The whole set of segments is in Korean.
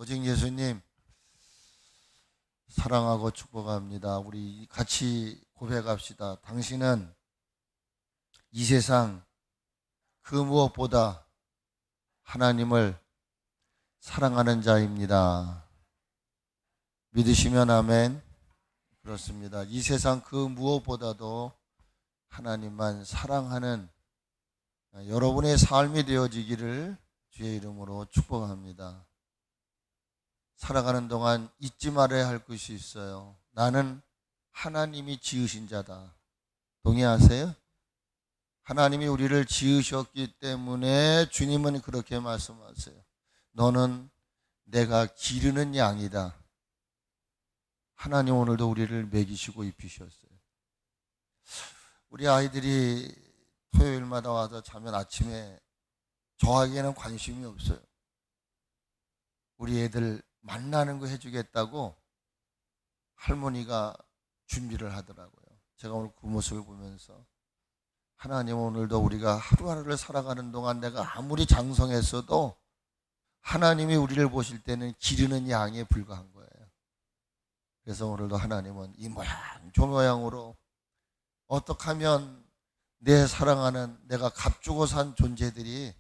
오직 예수님 사랑하고 축복합니다. 우리 같이 고백합시다. 당신은 이 세상 그 무엇보다 하나님을 사랑하는 자입니다. 믿으시면 아멘. 그렇습니다. 이 세상 그 무엇보다도 하나님만 사랑하는 여러분의 삶이 되어지기를 주의 이름으로 축복합니다. 살아가는 동안 잊지 말아야 할 것이 있어요. 나는 하나님이 지으신 자다. 동의하세요? 하나님이 우리를 지으셨기 때문에 주님은 그렇게 말씀하세요. 너는 내가 기르는 양이다. 하나님 오늘도 우리를 먹이시고 입히셨어요. 우리 아이들이 토요일마다 와서 자면 아침에 저에게는 관심이 없어요. 우리 애들 만나는 거 해주겠다고 할머니가 준비를 하더라고요. 제가 오늘 그 모습을 보면서 하나님 오늘도 우리가 하루하루를 살아가는 동안 내가 아무리 장성했어도 하나님이 우리를 보실 때는 기르는 양에 불과한 거예요. 그래서 오늘도 하나님은 이 모양 저 모양으로 어떻게 하면 내 사랑하는 내가 값주고 산 존재들이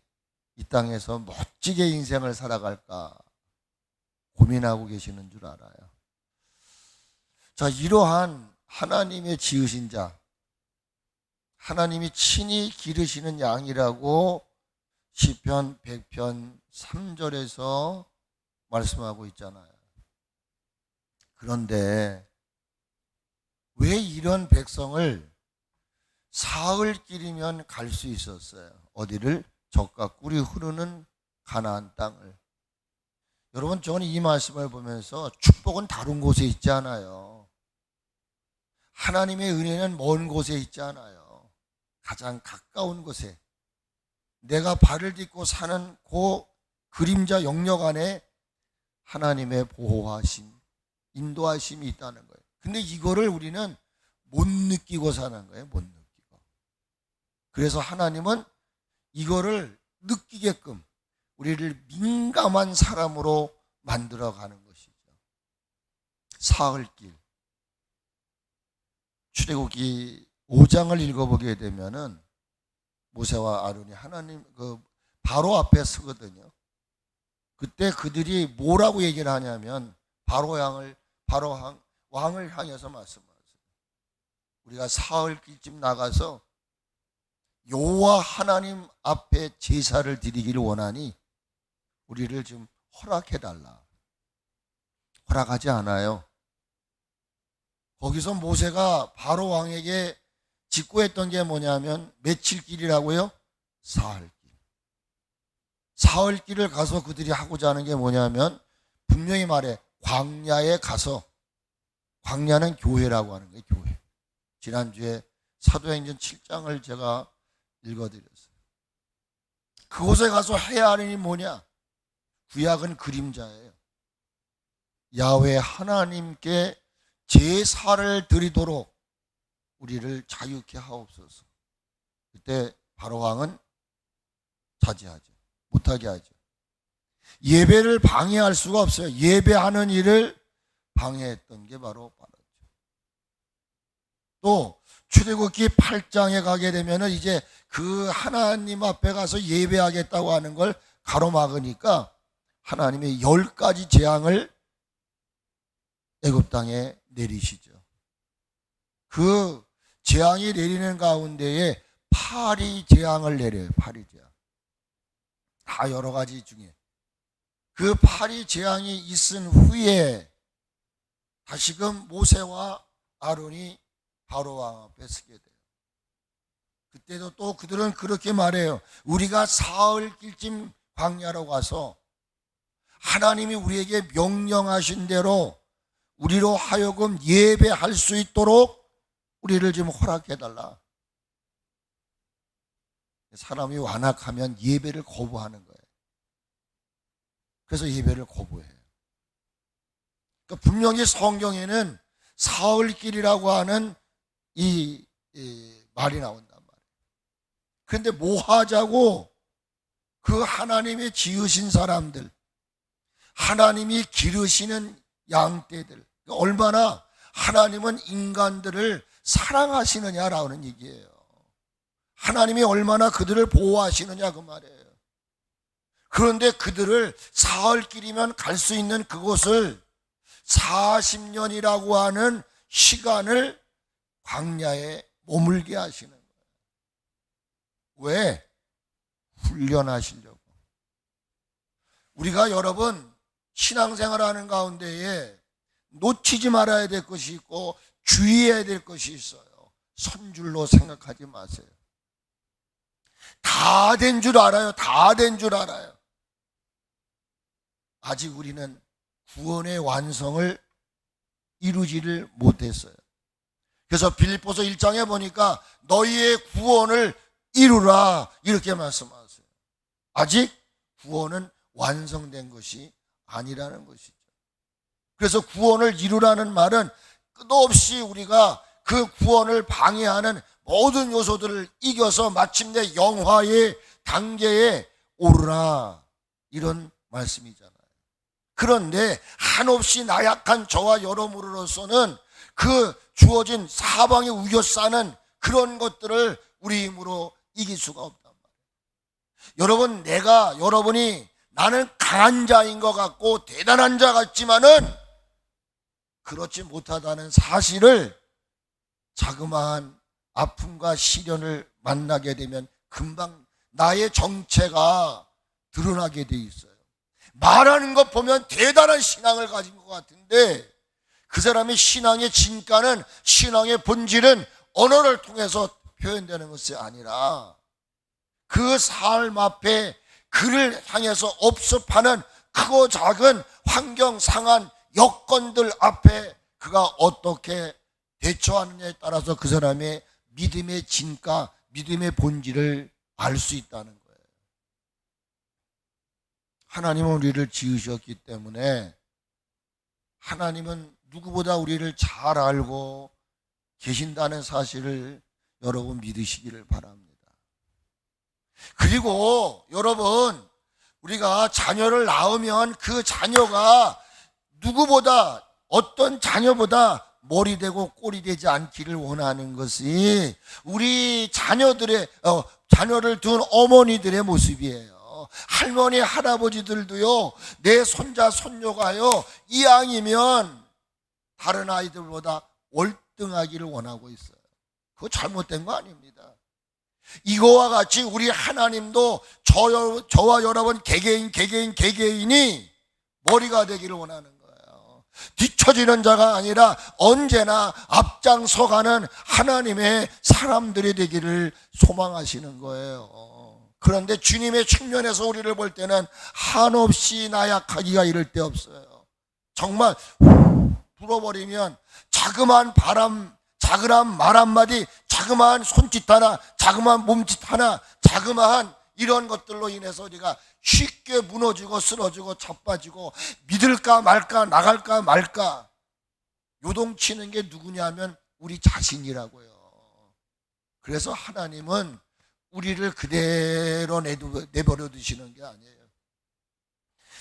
이 땅에서 멋지게 인생을 살아갈까 고민하고 계시는 줄 알아요. 자, 이러한 하나님의 지으신 자, 하나님이 친히 기르시는 양이라고 시편 100편 3절에서 말씀하고 있잖아요. 그런데 왜 이런 백성을 사흘길이면 갈 수 있었어요? 어디를? 젖과 꿀이 흐르는 가나안 땅을. 여러분, 저는 이 말씀을 보면서 축복은 다른 곳에 있지 않아요. 하나님의 은혜는 먼 곳에 있지 않아요. 가장 가까운 곳에 내가 발을 딛고 사는 그 그림자 영역 안에 하나님의 보호하심, 인도하심이 있다는 거예요. 근데 이거를 우리는 못 느끼고 사는 거예요. 못 느끼고. 그래서 하나님은 이거를 느끼게끔 우리를 민감한 사람으로 만들어가는 것이죠. 사흘길. 출애굽기 5장을 읽어보게 되면은 모세와 아론이 하나님 바로 앞에 서거든요. 그때 그들이 뭐라고 얘기를 하냐면 왕을 향해서 말씀하세요. 우리가 사흘길쯤 나가서 여호와 하나님 앞에 제사를 드리기를 원하니 우리를 좀 허락해달라. 허락하지 않아요. 거기서 모세가 바로 왕에게 직고했던 게 뭐냐면 며칠 길이라고요? 사흘길. 사흘길을 가서 그들이 하고자 하는 게 뭐냐면 분명히 말해 광야에 가서, 광야는 교회라고 하는 거예요. 교회. 지난주에 사도행전 7장을 제가 읽어드렸어요. 그곳에 가서 해야 하는 일이 뭐냐? 구약은 그림자예요. 야훼 하나님께 제사를 드리도록 우리를 자유케 하옵소서. 그때 바로 왕은 자제하죠. 못하게 하죠. 예배를 방해할 수가 없어요. 예배하는 일을 방해했던 게 바로 바로죠. 또 출애굽기 8장에 가게 되면은 이제 그 하나님 앞에 가서 예배하겠다고 하는 걸 가로막으니까 하나님이 10가지 재앙을 애굽 땅에 내리시죠. 그 재앙이 내리는 가운데에 파리 재앙을 내려요. 파리 재앙. 다 여러 가지 중에 그 파리 재앙이 있은 후에 다시금 모세와 아론이 바로 왕 앞에 서게 돼요. 그때도 또 그들은 그렇게 말해요. 우리가 사흘길쯤 광야로 가서 하나님이 우리에게 명령하신 대로 우리로 하여금 예배할 수 있도록 우리를 좀 허락해달라. 사람이 완악하면 예배를 거부하는 거예요. 그래서 예배를 거부해요. 그러니까 분명히 성경에는 사흘길이라고 하는 이 말이 나온단 말이에요. 그런데 뭐 하자고 그 하나님의 지으신 사람들, 하나님이 기르시는 양떼들, 얼마나 하나님은 인간들을 사랑하시느냐라는 얘기예요. 하나님이 얼마나 그들을 보호하시느냐 그 말이에요. 그런데 그들을 사흘길이면 갈 수 있는 그곳을 40년이라고 하는 시간을 광야에 머물게 하시는 거예요. 왜? 훈련하시려고. 우리가 여러분 신앙생활하는 가운데에 놓치지 말아야 될 것이 있고 주의해야 될 것이 있어요. 선줄로 생각하지 마세요. 다 된 줄 알아요. 다 된 줄 알아요. 아직 우리는 구원의 완성을 이루지를 못했어요. 그래서 빌립보서 1장에 보니까 너희의 구원을 이루라 이렇게 말씀하세요. 아직 구원은 완성된 것이 아니라는 것이죠. 그래서 구원을 이루라는 말은 끝없이 우리가 그 구원을 방해하는 모든 요소들을 이겨서 마침내 영화의 단계에 오르라 이런 말씀이잖아요. 그런데 한없이 나약한 저와 여러분으로서는 그 주어진 사방에 우겨싸는 그런 것들을 우리 힘으로 이길 수가 없단 말이에요. 여러분이 나는 강한 자인 것 같고 대단한 자 같지만은 그렇지 못하다는 사실을 자그마한 아픔과 시련을 만나게 되면 금방 나의 정체가 드러나게 돼 있어요. 말하는 것 보면 대단한 신앙을 가진 것 같은데 그 사람의 신앙의 진가는, 신앙의 본질은 언어를 통해서 표현되는 것이 아니라 그 삶 앞에 그를 향해서 업습하는 크고 작은 환경 상한 여건들 앞에 그가 어떻게 대처하느냐에 따라서 그 사람의 믿음의 진가, 믿음의 본질을 알 수 있다는 거예요. 하나님은 우리를 지으셨기 때문에 하나님은 누구보다 우리를 잘 알고 계신다는 사실을 여러분 믿으시기를 바랍니다. 그리고 여러분, 우리가 자녀를 낳으면 그 자녀가 누구보다, 어떤 자녀보다 머리 되고 꼴이 되지 않기를 원하는 것이 우리 자녀를 둔 어머니들의 모습이에요. 할머니, 할아버지들도요, 내 손자, 손녀가요, 이왕이면 다른 아이들보다 월등하기를 원하고 있어요. 그거 잘못된 거 아닙니다. 이거와 같이 우리 하나님도 저와 여러분 개개인이 머리가 되기를 원하는 거예요. 뒤처지는 자가 아니라 언제나 앞장서가는 하나님의 사람들이 되기를 소망하시는 거예요. 그런데 주님의 측면에서 우리를 볼 때는 한없이 나약하기가 이를 데 없어요. 정말 불어버리면 자그마한 말 한마디, 자그마한 손짓 하나, 자그마한 몸짓 하나, 자그마한 이런 것들로 인해서 우리가 쉽게 무너지고 쓰러지고 자빠지고 믿을까 말까, 나갈까 말까 요동치는 게 누구냐면 우리 자신이라고요. 그래서 하나님은 우리를 그대로 내버려 두시는 게 아니에요.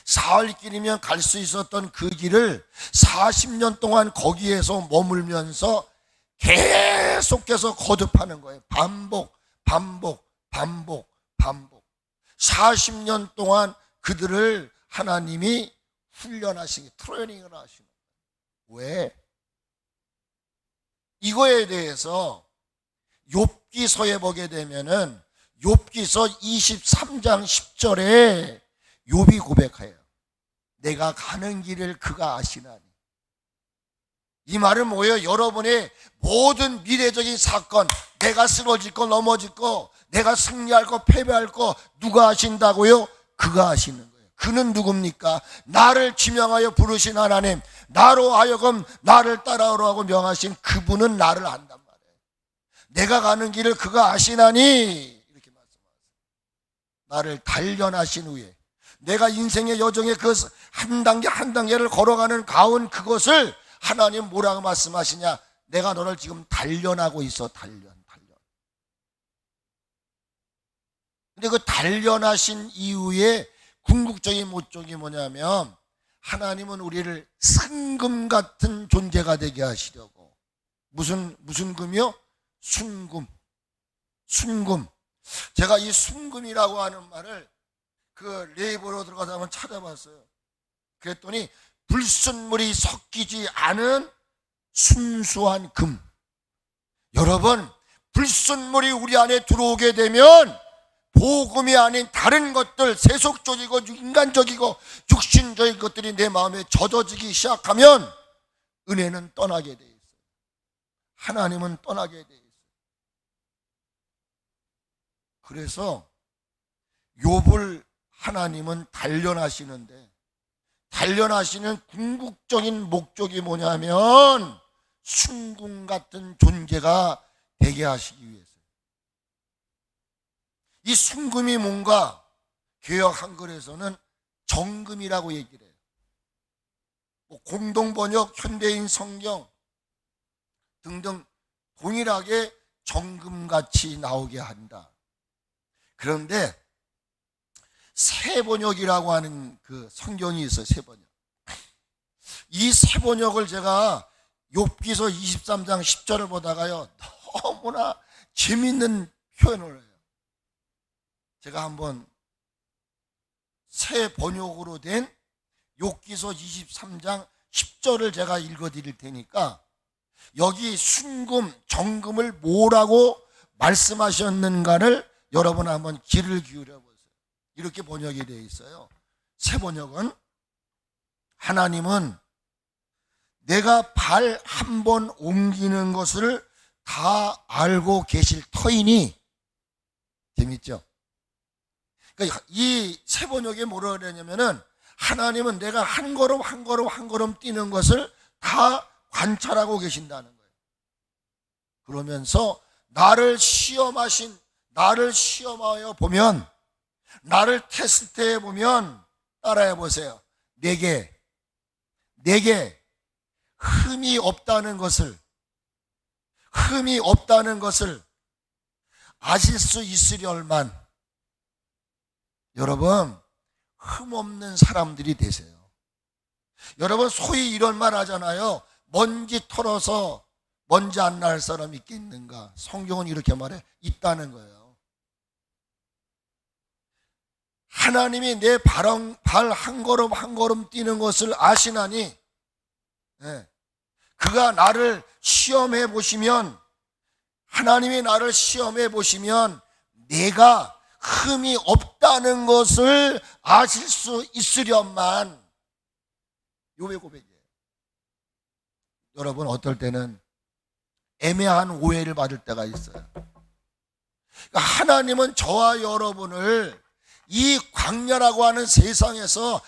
사흘길이면 갈 수 있었던 그 길을 40년 동안 거기에서 머물면서 계속해서 거듭하는 거예요. 반복. 40년 동안 그들을 하나님이 훈련하시기, 트레이닝을 하시는 거예요. 왜? 이거에 대해서 욥기서에 보게 되면은 욥기서 23장 10절에 욥이 고백해요. 내가 가는 길을 그가 아시나니. 이 말은 뭐예요? 여러분의 모든 미래적인 사건, 내가 쓰러질 거, 넘어질 거, 내가 승리할 거, 패배할 거 누가 아신다고요? 그가 아시는 거예요. 그는 누굽니까? 나를 지명하여 부르신 하나님, 나로 하여금 나를 따라오라고 명하신 그분은 나를 안단 말이에요. 내가 가는 길을 그가 아시나니 이렇게 말씀하세요. 나를 단련하신 후에 내가 인생의 여정의 그 한 단계 한 단계를 걸어가는 가운 그것을 하나님 뭐라고 말씀하시냐? 내가 너를 지금 단련하고 있어. 단련. 근데 그 단련하신 이후에 궁극적인 목적이 뭐냐면 하나님은 우리를 순금 같은 존재가 되게 하시려고. 무슨 금이요? 순금. 제가 이 순금이라고 하는 말을 그 네이버로 들어가서 한번 찾아봤어요. 그랬더니 불순물이 섞이지 않은 순수한 금. 여러분, 불순물이 우리 안에 들어오게 되면 복음이 아닌 다른 것들, 세속적이고 인간적이고 육신적인 것들이 내 마음에 젖어지기 시작하면 은혜는 떠나게 돼 있어요. 하나님은 떠나게 돼 있어요. 그래서 욥을 하나님은 단련하시는데, 단련하시는 궁극적인 목적이 뭐냐면 순금 같은 존재가 되게 하시기 위해서요. 이 순금이 뭔가 개역 한글에서는 정금이라고 얘기를 해요. 공동번역, 현대인 성경 등등 동일하게 정금같이 나오게 한다. 그런데 세번역이라고 하는 그 성경이 있어요. 세번역. 이 세번역을 제가 욥기서 23장 10절을 보다가요, 너무나 재밌는 표현을 해요. 제가 한번 새 번역으로 된 욥기서 23장 10절을 제가 읽어드릴 테니까 여기 순금, 정금을 뭐라고 말씀하셨는가를 여러분 한번 귀를 기울여 보세요. 이렇게 번역이 되어 있어요. 새 번역은, 하나님은 내가 발 한 번 옮기는 것을 다 알고 계실 터이니. 재밌죠? 그러니까 이 새 번역에 뭐라 그러냐면은, 하나님은 내가 한 걸음 한 걸음 한 걸음 뛰는 것을 다 관찰하고 계신다는 거예요. 그러면서 나를 시험하여 보면, 나를 테스트해 보면, 따라해 보세요. 내게 흠이 없다는 것을 아실 수 있으려만. 여러분, 흠 없는 사람들이 되세요. 여러분, 소위 이런 말 하잖아요. 먼지 털어서 먼지 안 날 사람 있겠는가? 성경은 이렇게 말해. 있다는 거예요. 하나님이 내 발 한 걸음 한 걸음 뛰는 것을 아시나니, 그가 나를 시험해 보시면, 하나님이 나를 시험해 보시면 내가 흠이 없다는 것을 아실 수 있으련만. 욥의 고백이에요. 여러분, 어떨 때는 애매한 오해를 받을 때가 있어요. 그러니까 하나님은 저와 여러분을 이 광야라고 하는 세상에서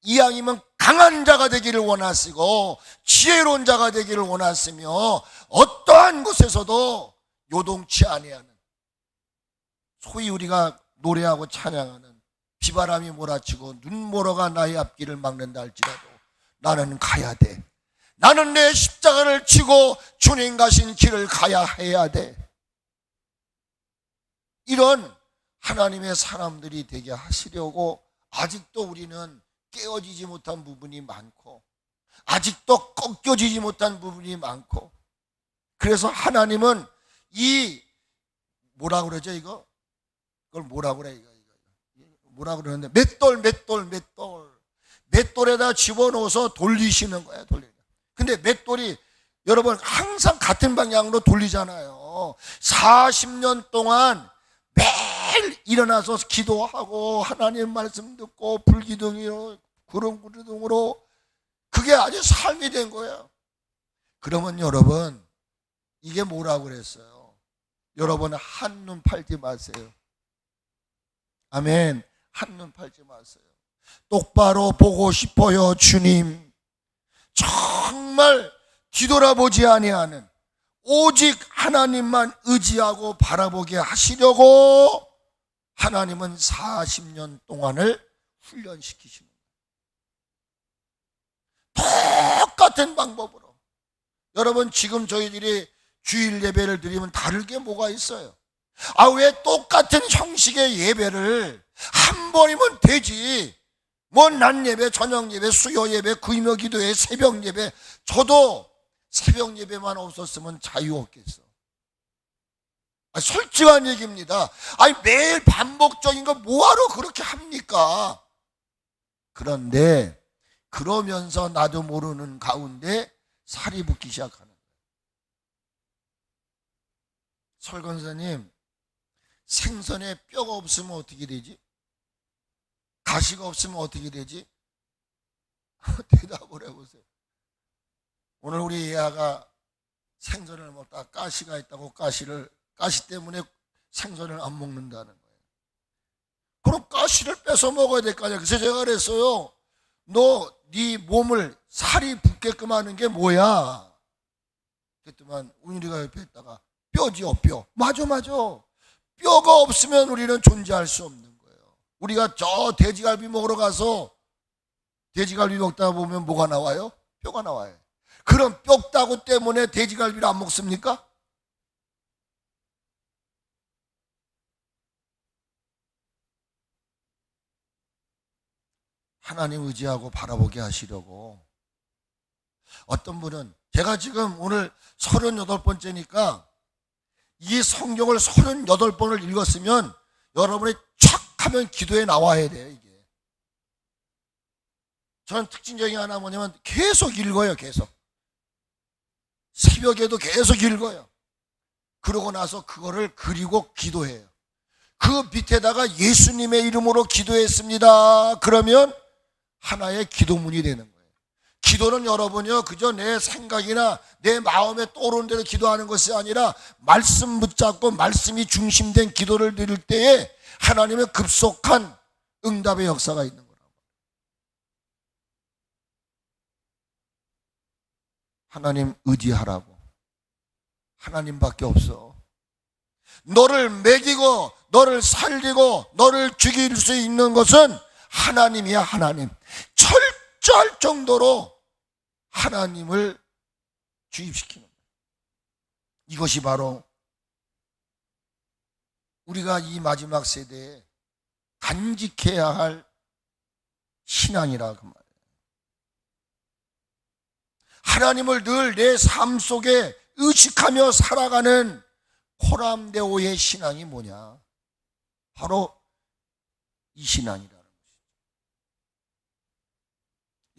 이왕이면 강한 자가 되기를 원하시고 지혜로운 자가 되기를 원하시며, 어떠한 곳에서도 요동치 아니하는, 소위 우리가 노래하고 찬양하는, 비바람이 몰아치고 눈보라가 나의 앞길을 막는다 할지라도 나는 가야 돼. 나는 내 십자가를 지고 주님 가신 길을 가야 해야 돼. 이런 하나님의 사람들이 되게 하시려고 아직도 우리는 깨어지지 못한 부분이 많고, 아직도 꺾여지지 못한 부분이 많고, 그래서 하나님은 이 뭐라고 그러죠? 이걸 뭐라고 그래? 뭐라고 그러는데, 맷돌에다 집어넣어서 돌리시는 거예요. 근데 맷돌이 여러분 항상 같은 방향으로 돌리잖아요. 40년 동안 매일 일어나서 기도하고 하나님 말씀 듣고 불기둥이로 구름구름으로 그게 아주 삶이 된 거예요. 그러면 여러분, 이게 뭐라고 그랬어요? 여러분, 한눈 팔지 마세요. 아멘. 한눈 팔지 마세요. 똑바로 보고 싶어요. 주님, 정말 뒤돌아보지 아니하는, 오직 하나님만 의지하고 바라보게 하시려고 하나님은 40년 동안을 훈련시키시는 거예요. 똑같은 방법으로. 여러분, 지금 저희들이 주일 예배를 드리면 다를 게 뭐가 있어요? 왜 똑같은 형식의 예배를 한 번이면 되지, 뭐 낮 예배, 저녁 예배, 수요 예배, 구이모 기도회, 새벽 예배. 저도 새벽 예배만 없었으면 자유 없겠어. 솔직한 얘기입니다. 매일 반복적인 거 뭐하러 그렇게 합니까? 그런데 그러면서 나도 모르는 가운데 살이 붙기 시작하는 거예요. 설건사님, 생선에 뼈가 없으면 어떻게 되지? 가시가 없으면 어떻게 되지? 대답을 해보세요. 오늘 우리 애아가 생선을 먹다 가시가 있다고 가시 때문에 생선을 안 먹는다는 거예요. 그럼 가시를 뺏어 먹어야 될 거 아니야. 그래서 제가 그랬어요. 너 네 몸을 살이 붙게끔 하는 게 뭐야? 그랬더만 운율이가 옆에 있다가 뼈지요, 뼈. 맞아. 뼈가 없으면 우리는 존재할 수 없는 거예요. 우리가 저 돼지갈비 먹으러 가서 돼지갈비 먹다 보면 뭐가 나와요? 뼈가 나와요. 그럼 뼈다구 때문에 돼지갈비를 안 먹습니까? 하나님 의지하고 바라보게 하시려고. 어떤 분은 제가 지금 오늘 38번째니까 이 성경을 38번을 읽었으면 여러분이 촥 하면 기도에 나와야 돼요. 이게 저는 특징적인 하나 뭐냐면 계속 읽어요. 계속 새벽에도 계속 읽어요. 그러고 나서 그거를 그리고 기도해요. 그 밑에다가 예수님의 이름으로 기도했습니다. 그러면 하나의 기도문이 되는 거예요. 기도는 여러분이요, 그저 내 생각이나 내 마음에 떠오르는 대로 기도하는 것이 아니라 말씀 붙잡고 말씀이 중심된 기도를 드릴 때에 하나님의 급속한 응답의 역사가 있는 거라고. 하나님 의지하라고. 하나님밖에 없어. 너를 먹이고 너를 살리고 너를 죽일 수 있는 것은 하나님이야. 하나님. 철저할 정도로 하나님을 주입시키는 거예요. 이것이 바로 우리가 이 마지막 세대에 간직해야 할 신앙이라 그 말이에요. 하나님을 늘 내 삶 속에 의식하며 살아가는 코람데오의 신앙이 뭐냐? 바로 이 신앙이라는 것이죠.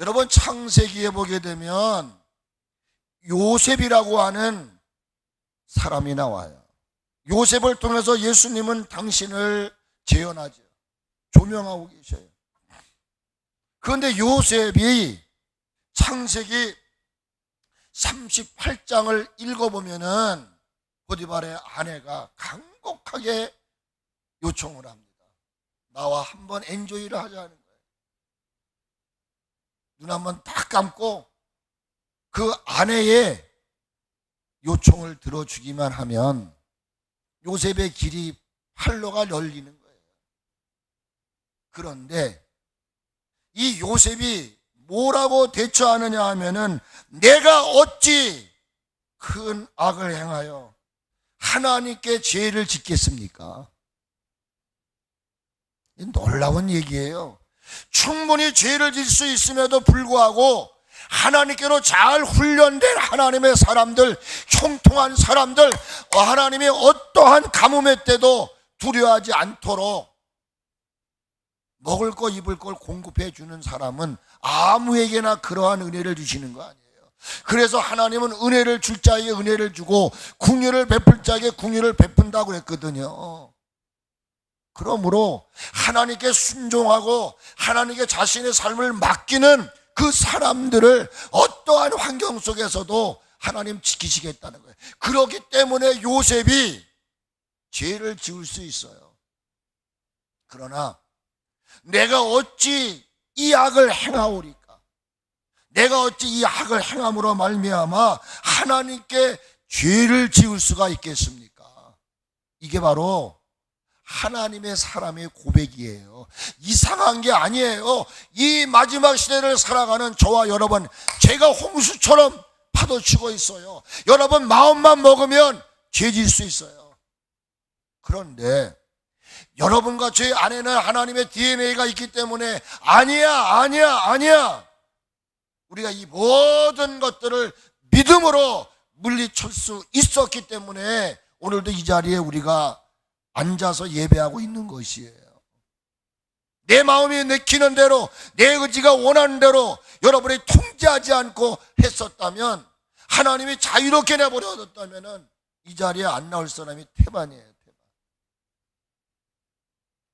여러분, 창세기에 보게 되면 요셉이라고 하는 사람이 나와요. 요셉을 통해서 예수님은 당신을 재현하죠. 조명하고 계셔요. 그런데 요셉이 창세기 38장을 읽어보면은 보디발의 아내가 간곡하게 요청을 합니다. 나와 한번 엔조이를 하자는 거예요. 눈 한번 딱 감고 그 아내의 요청을 들어주기만 하면 요셉의 길이 활로가 열리는 거예요. 그런데 이 요셉이 뭐라고 대처하느냐 하면은 내가 어찌 큰 악을 행하여 하나님께 죄를 짓겠습니까? 놀라운 얘기예요. 충분히 죄를 질 수 있음에도 불구하고 하나님께로 잘 훈련된 하나님의 사람들, 형통한 사람들, 하나님의 어떠한 가뭄의 때도 두려워하지 않도록 먹을 거 입을 걸 공급해 주는 사람은 아무에게나 그러한 은혜를 주시는 거 아니에요. 그래서 하나님은 은혜를 줄 자에게 은혜를 주고 긍휼을 베풀 자에게 긍휼을 베푼다고 그랬거든요. 그러므로 하나님께 순종하고 하나님께 자신의 삶을 맡기는 그 사람들을 어떠한 환경 속에서도 하나님 지키시겠다는 거예요. 그렇기 때문에 요셉이 죄를 지을 수 있어요. 그러나 내가 어찌 이 악을 행하오리까? 내가 어찌 이 악을 행함으로 말미암아 하나님께 죄를 지을 수가 있겠습니까? 이게 바로 하나님의 사람의 고백이에요. 이상한 게 아니에요. 이 마지막 시대를 살아가는 저와 여러분, 제가 홍수처럼 파도치고 있어요. 여러분 마음만 먹으면 죄질 수 있어요. 그런데 여러분과 제 안에는 하나님의 DNA가 있기 때문에 아니야. 우리가 이 모든 것들을 믿음으로 물리칠 수 있었기 때문에 오늘도 이 자리에 우리가 앉아서 예배하고 있는 것이에요. 내 마음이 내키는 대로, 내 의지가 원하는 대로 여러분이 통제하지 않고 했었다면, 하나님이 자유롭게 내버려뒀다면 이 자리에 안 나올 사람이 태반이에요.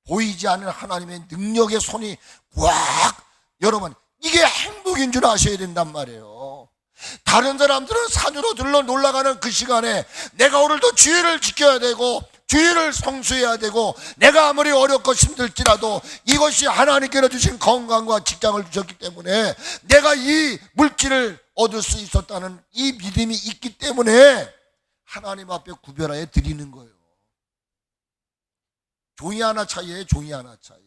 보이지 않는 하나님의 능력의 손이 꽉, 여러분 이게 행복인 줄 아셔야 된단 말이에요. 다른 사람들은 산으로 들러 놀러가는 그 시간에 내가 오늘도 주의를 지켜야 되고 주의를 성수해야 되고, 내가 아무리 어렵고 힘들지라도 이것이 하나님께로 주신 건강과 직장을 주셨기 때문에 내가 이 물질을 얻을 수 있었다는 이 믿음이 있기 때문에 하나님 앞에 구별하여 드리는 거예요. 종이 하나 차이예요. 종이 하나 차이.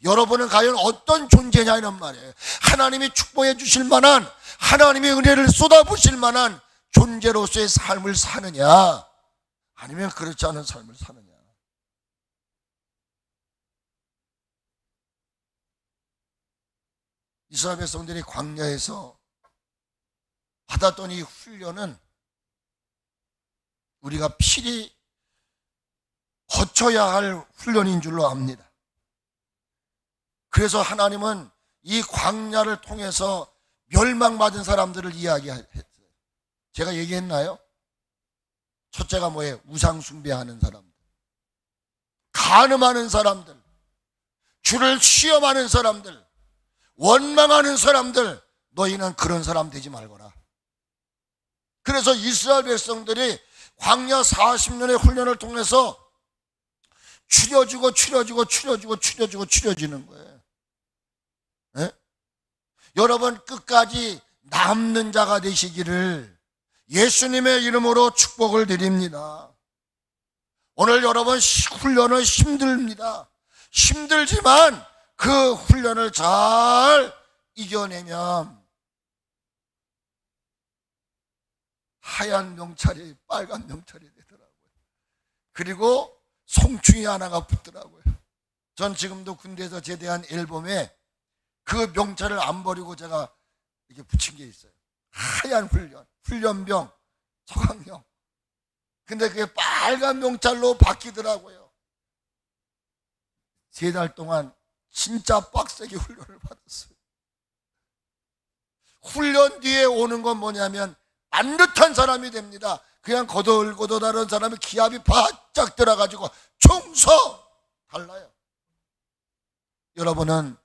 여러분은 과연 어떤 존재냐 이런 말이에요. 하나님이 축복해 주실 만한, 하나님의 은혜를 쏟아부으실 만한 존재로서의 삶을 사느냐, 아니면 그렇지 않은 삶을 사느냐. 이스라엘 백성들이 광야에서 받았던 이 훈련은 우리가 필히 거쳐야 할 훈련인 줄로 압니다. 그래서 하나님은 이 광야를 통해서 멸망받은 사람들을 이야기했어요. 제가 얘기했나요? 첫째가 뭐예요? 우상 숭배하는 사람들, 간음하는 사람들, 주를 시험하는 사람들, 원망하는 사람들, 너희는 그런 사람 되지 말거라. 그래서 이스라엘 백성들이 광야 40년의 훈련을 통해서 추려지는 거예요. 네? 여러분 끝까지 남는 자가 되시기를 예수님의 이름으로 축복을 드립니다. 오늘 여러분 훈련은 힘듭니다. 힘들지만 그 훈련을 잘 이겨내면 하얀 명찰이 빨간 명찰이 되더라고요. 그리고 송충이 하나가 붙더라고요. 전 지금도 군대에서 제대한 앨범에 그 명찰을 안 버리고 제가 이렇게 붙인 게 있어요. 하얀 훈련병, 소강령. 근데 그게 빨간 명찰로 바뀌더라고요. 3달 동안 진짜 빡세게 훈련을 받았어요. 훈련 뒤에 오는 건 뭐냐면 안듯한 사람이 됩니다. 그냥 거들거들하는 사람이 기압이 바짝 들어가지고 충성! 달라요. 여러분은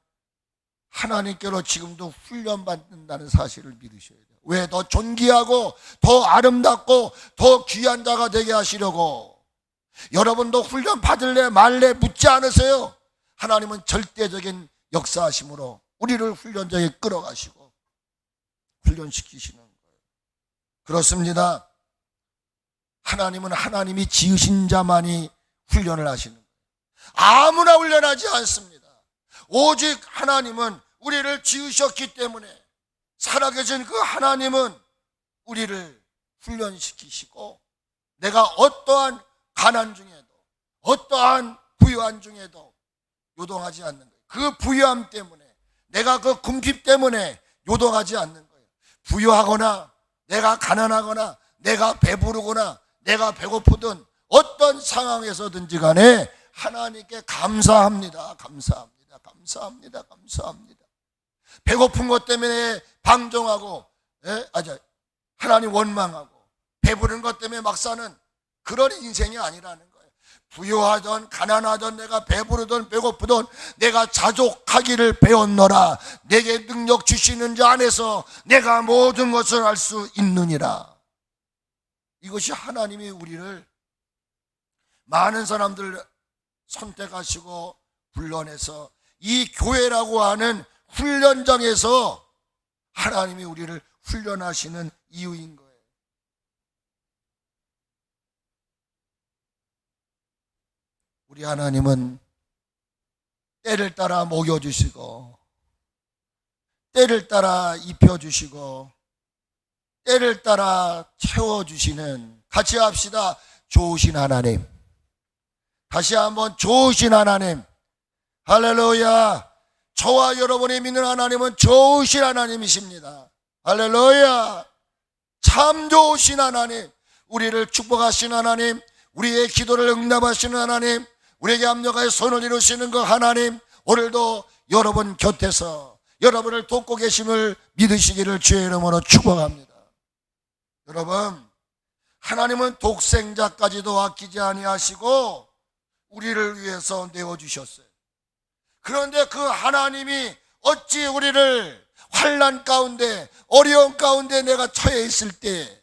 하나님께로 지금도 훈련받는다는 사실을 믿으셔야 돼요. 왜? 더 존귀하고 더 아름답고 더 귀한 자가 되게 하시려고. 여러분도 훈련 받을래 말래 묻지 않으세요. 하나님은 절대적인 역사하심으로 우리를 훈련장에 끌어가시고 훈련시키시는 거예요. 그렇습니다. 하나님은 하나님이 지으신 자만이 훈련을 하시는 거예요. 아무나 훈련하지 않습니다. 오직 하나님은 우리를 지으셨기 때문에, 살아계신 그 하나님은 우리를 훈련시키시고, 내가 어떠한 가난 중에도 어떠한 부유한 중에도 요동하지 않는 거예요. 그 부유함 때문에, 내가 그 궁핍 때문에 요동하지 않는 거예요. 부유하거나 내가 가난하거나 내가 배부르거나 내가 배고프든 어떤 상황에서든지 간에 하나님께 감사합니다. 배고픈 것 때문에 방종하고, 하나님 원망하고, 배부른 것 때문에 막 사는 그런 인생이 아니라는 거예요. 부유하던 가난하던 내가 배부르던 배고프던 내가 자족하기를 배웠노라. 내게 능력 주시는 자 안에서 내가 모든 것을 할 수 있느니라. 이것이 하나님이 우리를 많은 사람들 선택하시고 불러내서 이 교회라고 하는 훈련장에서 하나님이 우리를 훈련하시는 이유인 거예요. 우리 하나님은 때를 따라 먹여주시고, 때를 따라 입혀주시고, 때를 따라 채워주시는, 같이 합시다, 좋으신 하나님. 다시 한번 좋으신 하나님, 할렐루야. 저와 여러분이 믿는 하나님은 좋으신 하나님이십니다. 할렐루야. 참 좋으신 하나님, 우리를 축복하신 하나님, 우리의 기도를 응답하시는 하나님, 우리에게 압력하여 손을 이루시는 그 하나님, 오늘도 여러분 곁에서 여러분을 돕고 계심을 믿으시기를 주의 이름으로 축복합니다. 여러분, 하나님은 독생자까지도 아끼지 아니하시고 우리를 위해서 내어주셨어요. 그런데 그 하나님이 어찌 우리를 환난 가운데, 어려운 가운데 내가 처해 있을 때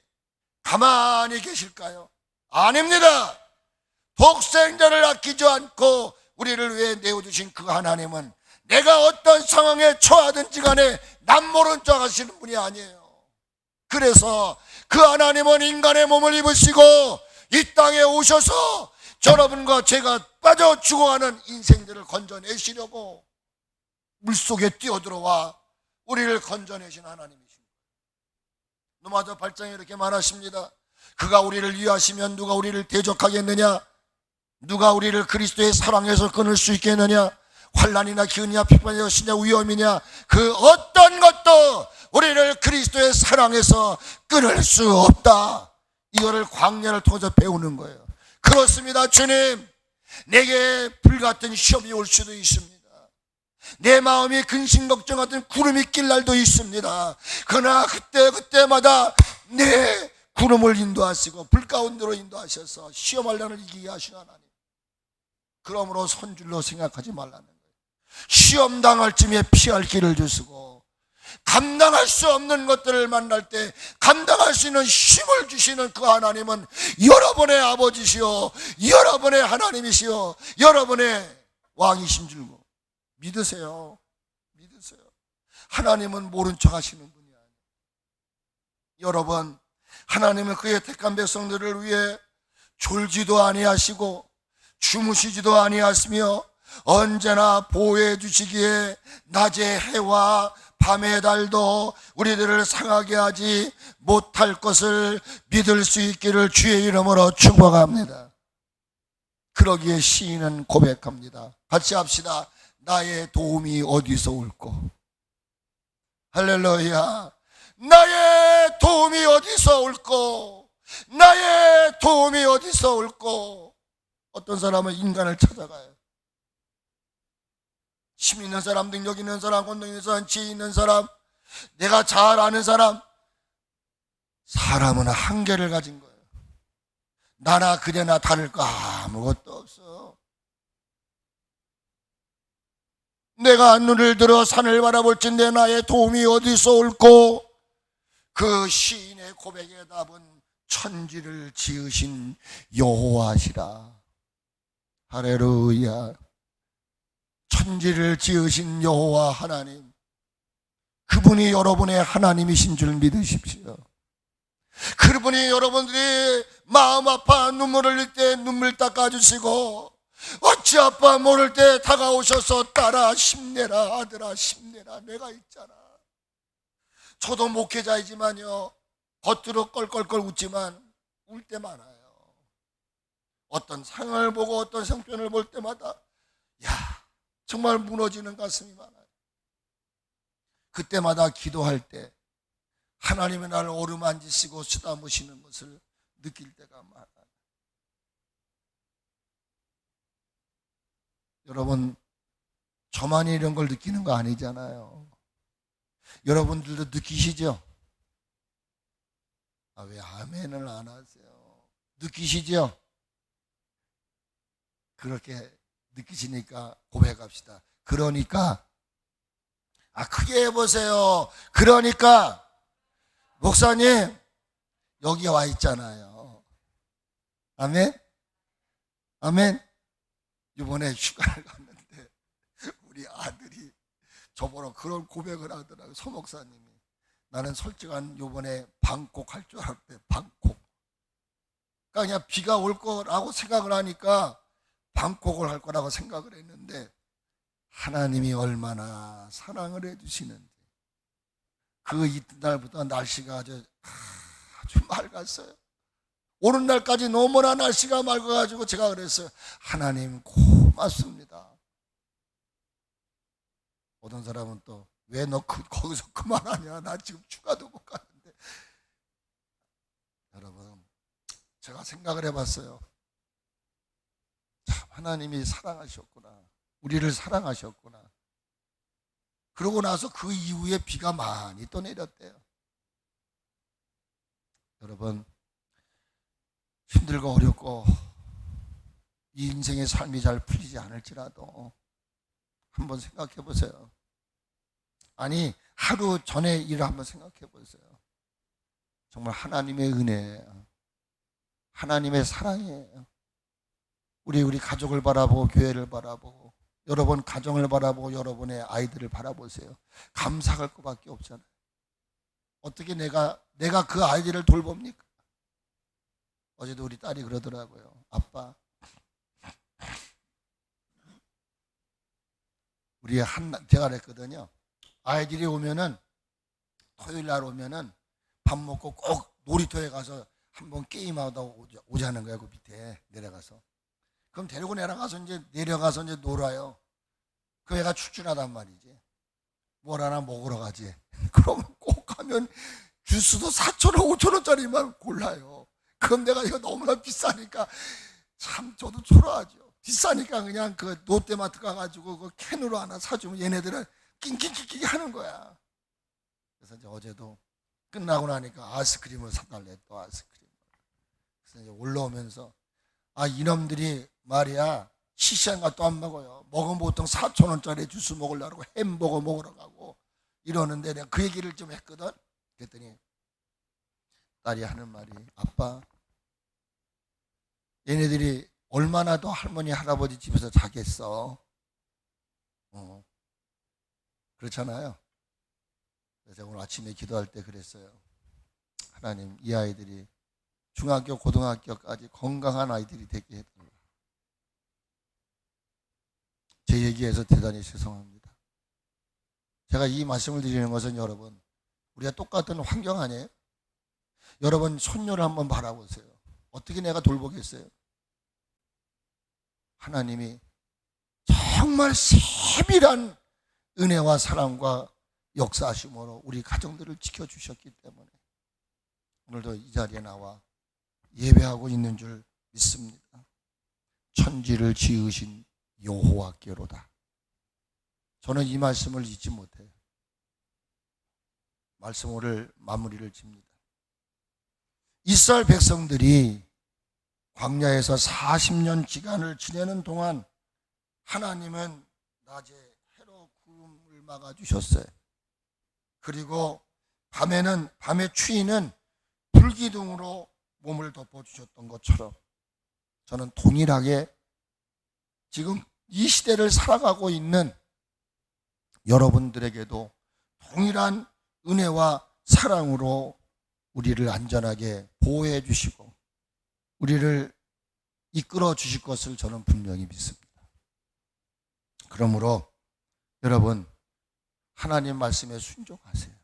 가만히 계실까요? 아닙니다. 독생자를 아끼지 않고 우리를 위해 내어주신 그 하나님은 내가 어떤 상황에 처하든지 간에 남모른 척 하시는 분이 아니에요. 그래서 그 하나님은 인간의 몸을 입으시고 이 땅에 오셔서 여러분과 제가 빠져 죽어가는 인생들을 건져내시려고 물속에 뛰어들어와 우리를 건져내신 하나님이십니다. 로마서 8장에 이렇게 말하십니다. 그가 우리를 위하시면 누가 우리를 대적하겠느냐? 누가 우리를 그리스도의 사랑에서 끊을 수 있겠느냐? 환난이나 기근이냐 핍박이냐 시냐 위험이냐 그 어떤 것도 우리를 그리스도의 사랑에서 끊을 수 없다. 이거를 광야를 통해서 배우는 거예요. 그렇습니다. 주님, 내게 불같은 시험이 올 수도 있습니다. 내 마음이 근심 걱정하던 구름이 낄 날도 있습니다. 그러나 그때마다 내 구름을 인도하시고 불 가운데로 인도하셔서 시험하려는 이기게 하신 하나님, 그러므로 손줄로 생각하지 말라는 거예요. 시험 당할 쯤에 피할 길을 주시고 감당할 수 없는 것들을 만날 때 감당할 수 있는 힘을 주시는 그 하나님은 여러분의 아버지시오, 여러분의 하나님이시오, 여러분의 왕이신 줄 믿으세요. 믿으세요. 하나님은 모른 척 하시는 분이 아니에요. 여러분, 하나님은 그의 택한 백성들을 위해 졸지도 아니하시고 주무시지도 아니하시며 언제나 보호해 주시기에 낮의 해와 밤의 달도 우리들을 상하게 하지 못할 것을 믿을 수 있기를 주의 이름으로 축복합니다. 그러기에 시인은 고백합니다. 같이 합시다. 나의 도움이 어디서 올꼬? 할렐루야. 나의 도움이 어디서 올꼬? 나의 도움이 어디서 올꼬? 어떤 사람은 인간을 찾아가요. 힘 있는 사람, 능력 있는 사람, 권능 있는 사람, 지혜 있는 사람, 내가 잘 아는 사람. 사람은 한계를 가진 거예요. 나나 그대나 다를 거 아무것도 없어. 내가 눈을 들어 산을 바라볼진대 나의 도움이 어디서 올꼬? 그 시인의 고백의 답은 천지를 지으신 여호와시라. 할렐루야. 천지를 지으신 여호와 하나님, 그분이 여러분의 하나님이신 줄 믿으십시오. 그분이 여러분들이 마음 아파 눈물을 흘릴 때 눈물 닦아주시고 어찌 아파 모를 때 다가오셔서 딸아 힘내라, 아들아 힘내라, 내가 있잖아. 저도 목회자이지만요, 겉으로 껄껄껄 웃지만 울 때 많아요. 어떤 상을 보고 어떤 형편을 볼 때마다 야, 정말 무너지는 가슴이 많아요. 그때마다 기도할 때 하나님의 나를 어루만지시고 쓰다무시는 것을 느낄 때가 많아요. 여러분, 저만이 이런 걸 느끼는 거 아니잖아요. 여러분들도 느끼시죠? 아, 왜 아멘을 안 하세요? 느끼시죠? 그렇게 느끼시니까 고백합시다. 그러니까, 크게 해보세요. 그러니까, 목사님, 여기 와 있잖아요. 아멘? 아멘? 이번에 휴가를 갔는데, 우리 아들이 저보러 그런 고백을 하더라고요. 서 목사님이. 나는 솔직한 요번에 방콕 할 줄 알았대. 방콕. 그러니까 그냥 비가 올 거라고 생각을 하니까 방콕을 할 거라고 생각을 했는데 하나님이 얼마나 사랑을 해주시는지. 그 이튿날부터 날씨가 아주 맑았어요. 오는 날까지 너무나 날씨가 맑아가지고 제가 그랬어요. 하나님 고맙습니다. 어떤 사람은 또 왜 너 거기서 그만하냐, 나 지금 휴가도 못 가는데. 여러분, 제가 생각을 해봤어요. 참 하나님이 사랑하셨구나, 우리를 사랑하셨구나. 그러고 나서 그 이후에 비가 많이 또 내렸대요. 여러분, 힘들고 어렵고 이 인생의 삶이 잘 풀리지 않을지라도 한번 생각해 보세요. 아니, 하루 전의 일을 한번 생각해 보세요. 정말 하나님의 은혜예요. 하나님의 사랑이에요. 우리 가족을 바라보고 교회를 바라보고 여러분 가정을 바라보고 여러분의 아이들을 바라보세요. 감사할 것밖에 없잖아요. 어떻게 내가 그 아이들을 돌봅니까? 어제도 우리 딸이 그러더라고요. 아빠, 제가 그랬거든요. 아이들이 오면은, 토요일 날 오면은 밥 먹고 꼭 놀이터에 가서 한번 게임하다 오자는 거야. 그 밑에 내려가서. 그럼 데리고 내려가서 이제 놀아요. 그 애가 출출하단 말이지. 뭘 하나 먹으러 가지. 그러면 꼭 가면 주스도 4,000원, 5,000원짜리만 골라요. 그럼 내가 이거 너무나 비싸니까 참 저도 초라하죠. 비싸니까 그냥 그 롯데마트 가가지고 그 캔으로 하나 사주면 얘네들은 낑낑낑낑 하는 거야. 그래서 이제 어제도 끝나고 나니까 아이스크림을 사달래, 또 아이스크림을. 그래서 이제 올라오면서, 이놈들이 말이야, 시시한 것도 안 먹어요. 먹으면 보통 4,000원짜리 주스 먹으려고 햄버거 먹으러 가고 이러는데 내가 그 얘기를 좀 했거든. 그랬더니 딸이 하는 말이, 아빠, 얘네들이 얼마나 더 할머니 할아버지 집에서 자겠어. 그렇잖아요. 그래서 오늘 아침에 기도할 때 그랬어요. 하나님, 이 아이들이 중학교 고등학교까지 건강한 아이들이 되게 해달라. 제 얘기에서 대단히 죄송합니다. 제가 이 말씀을 드리는 것은 여러분, 우리가 똑같은 환경 아니에요? 여러분 손녀를 한번 바라보세요. 어떻게 내가 돌보겠어요? 하나님이 정말 세밀한 은혜와 사랑과 역사하심으로 우리 가정들을 지켜주셨기 때문에 오늘도 이 자리에 나와 예배하고 있는 줄 믿습니다. 천지를 지으신 여호와께로다. 저는 이 말씀을 잊지 못해요. 말씀을 마무리를 짓니다. 이스라엘 백성들이 광야에서 40년 기간을 지내는 동안 하나님은 낮에 해로 구름을 막아주셨어요. 그리고 밤의 추위는 불기둥으로 몸을 덮어주셨던 것처럼 저는 동일하게 지금 이 시대를 살아가고 있는 여러분들에게도 동일한 은혜와 사랑으로 우리를 안전하게 보호해 주시고 우리를 이끌어 주실 것을 저는 분명히 믿습니다. 그러므로 여러분, 하나님 말씀에 순종하세요.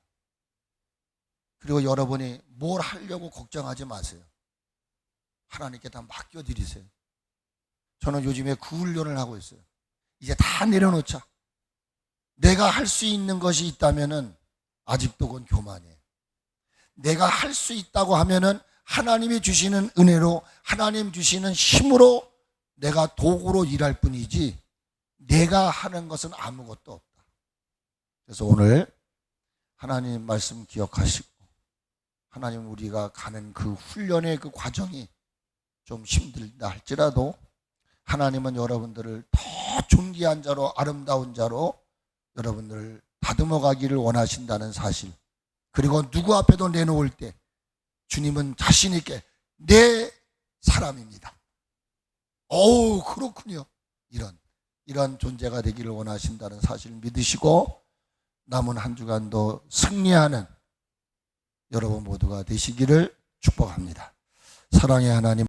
그리고 여러분이 뭘 하려고 걱정하지 마세요. 하나님께 다 맡겨드리세요. 저는 요즘에 그 훈련을 하고 있어요. 이제 다 내려놓자. 내가 할 수 있는 것이 있다면은 아직도 그건 교만이에요. 내가 할 수 있다고 하면은 하나님이 주시는 은혜로, 하나님 주시는 힘으로 내가 도구로 일할 뿐이지 내가 하는 것은 아무것도 없다. 그래서 오늘 하나님 말씀 기억하시고, 하나님 우리가 가는 그 훈련의 그 과정이 좀 힘들다 할지라도 하나님은 여러분들을 더 존귀한 자로, 아름다운 자로 여러분들을 다듬어 가기를 원하신다는 사실, 그리고 누구 앞에도 내놓을 때 주님은 자신 있게 내 사람입니다. 어우, 그렇군요. 이런 존재가 되기를 원하신다는 사실을 믿으시고 남은 한 주간도 승리하는 여러분 모두가 되시기를 축복합니다. 사랑의 하나님,